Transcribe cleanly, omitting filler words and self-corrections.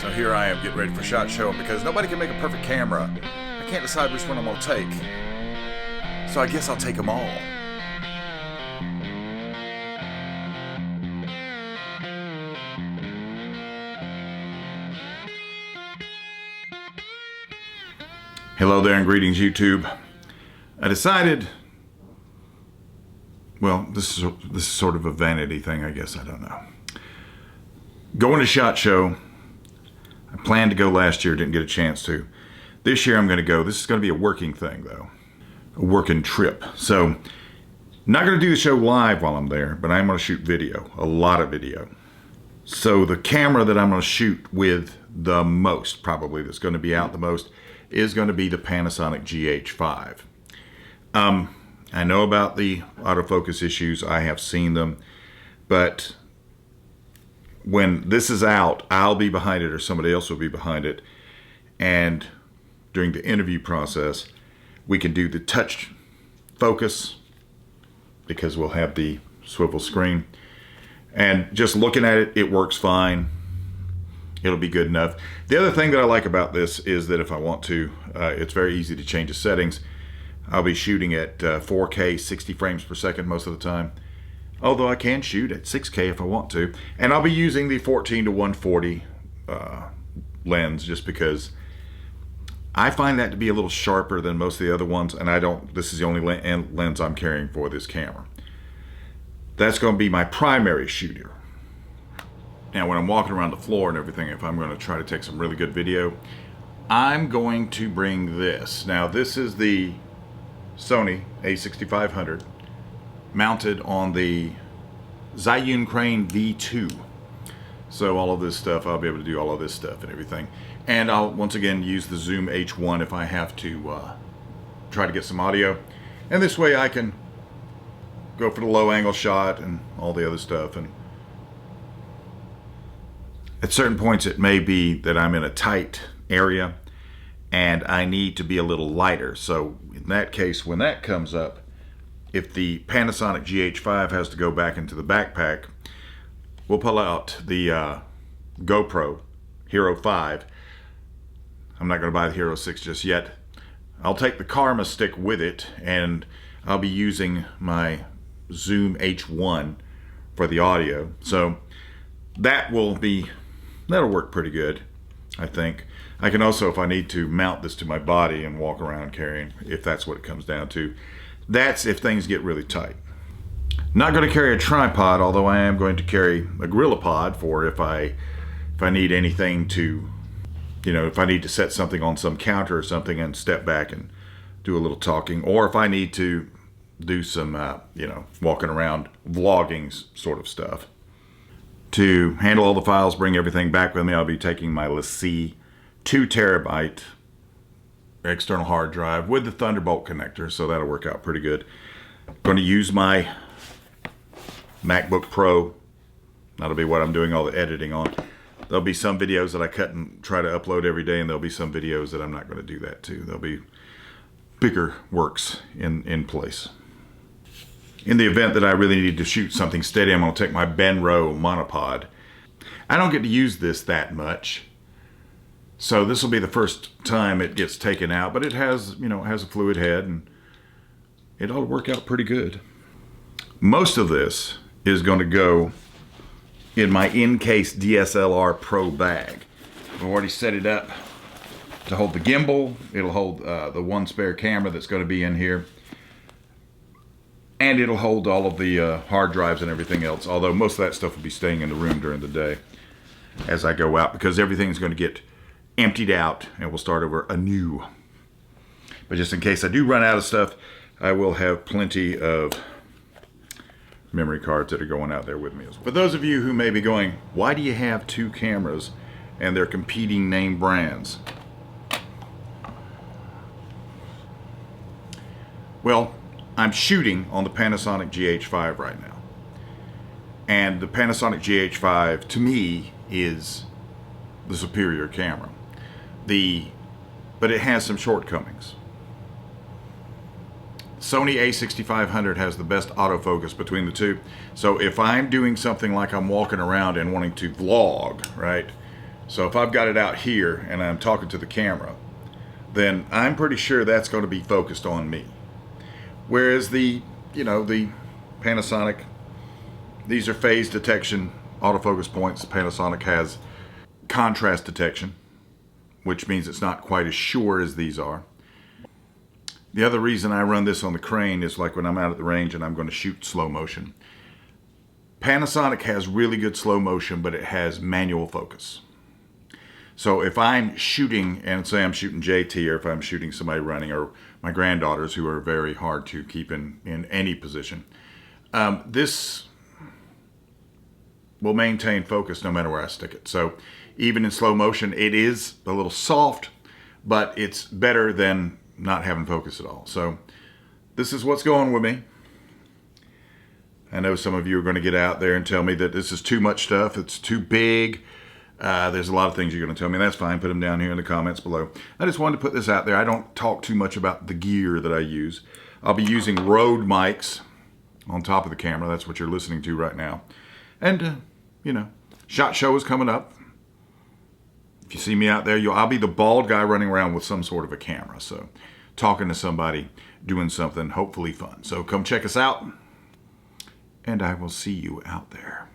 So here I am getting ready for SHOT Show, and because nobody can make a perfect camera, I can't decide which one I'm gonna take. So I guess I'll take them all. Hello there and greetings YouTube. I decided, well, this is sort of a vanity thing, I guess, I don't know. Going to SHOT Show. I planned to go last year, didn't get a chance to. This year I'm going to go. This is going to be a working thing though. A working trip. So, not going to do the show live while I'm there, but I'm going to shoot video. A lot of video. So the camera that I'm going to shoot with the most, probably that's going to be out the most, is going to be the Panasonic GH5. I know about the autofocus issues. I have seen them, but when this is out, I'll be behind it or somebody else will be behind it. And during the interview process, we can do the touch focus because we'll have the swivel screen. And just looking at it, it works fine. It'll be good enough. The other thing that I like about this is that if I want to, it's very easy to change the settings. I'll be shooting at 4K 60 frames per second most of the time. Although I can shoot at 6K if I want to. And I'll be using the 14 to 140 lens just because I find that to be a little sharper than most of the other ones, and this is the only lens I'm carrying for this camera. That's going to be my primary shooter. Now when I'm walking around the floor and everything, if I'm going to try to take some really good video, I'm going to bring this. Now this is the Sony a6500 mounted on the Zhiyun crane V2. So all of this stuff, I'll be able to do all of this stuff and everything. And I'll once again use the Zoom H1 if I have to try to get some audio. And this way I can go for the low angle shot and all the other stuff. And at certain points it may be that I'm in a tight area and I need to be a little lighter. So in that case, when that comes up, if the Panasonic GH5 has to go back into the backpack, we'll pull out the GoPro Hero 5. I'm not going to buy the Hero 6 just yet. I'll take the Karma stick with it, and I'll be using my Zoom H1 for the audio. So that'll work pretty good, I think. I can also, if I need to, mount this to my body and walk around carrying, if that's what it comes down to. That's if things get really tight. Not going to carry a tripod, although I am going to carry a GorillaPod for if I need anything to, if I need to set something on some counter or something and step back and do a little talking, or if I need to do some, walking around vlogging sort of stuff. To handle all the files, bring everything back with me, I'll be taking my LaCie 2 terabyte external hard drive with the Thunderbolt connector, so that'll work out pretty good. I'm going to use my MacBook Pro. That'll be what I'm doing all the editing on. There'll be some videos that I cut and try to upload every day, and there'll be some videos that I'm not going to do that to. There'll be bigger works in place. In the event that I really need to shoot something steady, I'm going to take my Benro monopod. I don't get to use this that much, so this will be the first time it gets taken out, but it has, it has a fluid head, and it ought to work out pretty good. Most of this is going to go in my Incase DSLR Pro bag. I've already set it up to hold the gimbal. It'll hold the one spare camera that's going to be in here. And it'll hold all of the hard drives and everything else, although most of that stuff will be staying in the room during the day as I go out, because everything's going to get emptied out and we'll start over anew. But just in case I do run out of stuff, I will have plenty of memory cards that are going out there with me. For those of you who may be going, why do you have 2 cameras and they're competing name brands? Well, I'm shooting on the Panasonic GH5 right now. And the Panasonic GH5 to me is the superior camera. But it has some shortcomings. Sony a6500 has the best autofocus between the two. So if I'm doing something like I'm walking around and wanting to vlog, right? So if I've got it out here and I'm talking to the camera, then I'm pretty sure that's going to be focused on me. Whereas the Panasonic, these are phase detection autofocus points. Panasonic has contrast detection, which means it's not quite as sure as these are. The other reason I run this on the crane is like when I'm out at the range and I'm going to shoot slow motion. Panasonic has really good slow motion, but it has manual focus. So if I'm shooting, and say I'm shooting JT, or if I'm shooting somebody running, or my granddaughters who are very hard to keep in any position, this will maintain focus no matter where I stick it. So even in slow motion, it is a little soft, but it's better than not having focus at all. So this is what's going with me. I know some of you are going to get out there and tell me that this is too much stuff, it's too big. There's a lot of things you're going to tell me. That's fine. Put them down here in the comments below. I just wanted to put this out there. I don't talk too much about the gear that I use. I'll be using Rode mics on top of the camera. That's what you're listening to right now. And, SHOT Show is coming up. If you see me out there, I'll be the bald guy running around with some sort of a camera. So talking to somebody, doing something hopefully fun. So come check us out. And I will see you out there.